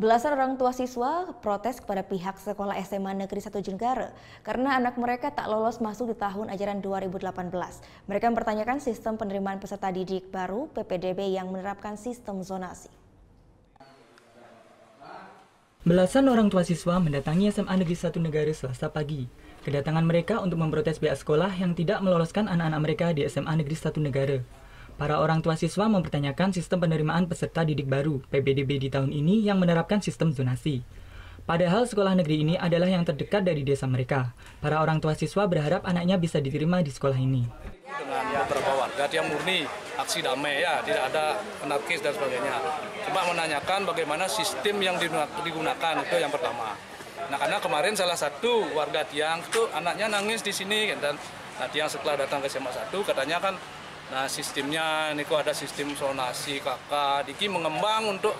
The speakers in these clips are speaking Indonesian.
Belasan orang tua siswa protes kepada pihak sekolah SMA Negeri 1 Jenggara karena anak mereka tak lolos masuk di tahun ajaran 2018. Mereka mempertanyakan sistem penerimaan peserta didik baru PPDB yang menerapkan sistem zonasi. Belasan orang tua siswa mendatangi SMA Negeri 1 Negara Selasa pagi. Kedatangan mereka untuk memprotes pihak sekolah yang tidak meloloskan anak-anak mereka di SMA Negeri 1 Negara. Para orang tua siswa mempertanyakan sistem penerimaan peserta didik baru (PPDB) di tahun ini yang menerapkan sistem zonasi. Padahal sekolah negeri ini adalah yang terdekat dari desa mereka. Para orang tua siswa berharap anaknya bisa diterima di sekolah ini. Dengan beberapa warga yang murni aksi damai, ya, tidak ada anarkis dan sebagainya. Cuma menanyakan bagaimana sistem yang digunakan, itu yang pertama. Nah, karena kemarin salah satu warga Tiang itu anaknya nangis di sini, dan Tiang setelah datang ke SMA 1 katanya kan, nah sistemnya ini kok ada sistem zonasi kakak, Diki mengembang untuk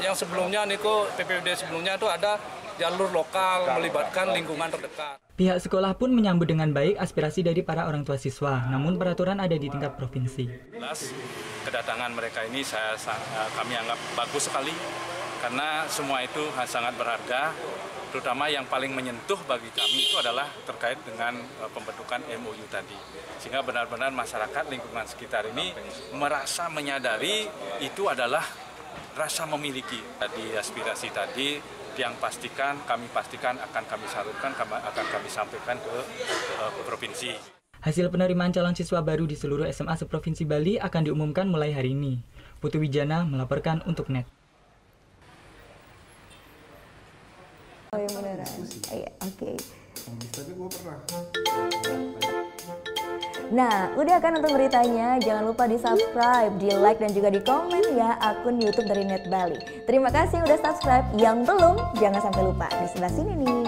yang sebelumnya Niko PPDB sebelumnya itu ada jalur lokal melibatkan lingkungan terdekat. Pihak sekolah pun menyambut dengan baik aspirasi dari para orang tua siswa, namun peraturan ada di tingkat provinsi. Kedatangan mereka ini kami anggap bagus sekali karena semua itu sangat berharga. Terutama yang paling menyentuh bagi kami itu adalah terkait dengan pembentukan MOU tadi. Sehingga benar-benar masyarakat lingkungan sekitar ini merasa menyadari itu adalah rasa memiliki. Tadi aspirasi tadi yang kami pastikan akan kami salurkan, akan kami sampaikan ke provinsi. Hasil penerimaan calon siswa baru di seluruh SMA seprovinsi Bali akan diumumkan mulai hari ini. Putu Wijana melaporkan untuk NET. Oh yang beneran? Iya, oke. Tapi gue pernah. Nah, udah kan untuk beritanya? Jangan lupa di-subscribe, di-like, dan juga di-komen ya akun YouTube dari Net Bali. Terima kasih udah subscribe. Yang belum, jangan sampai lupa. Di sebelah sini nih.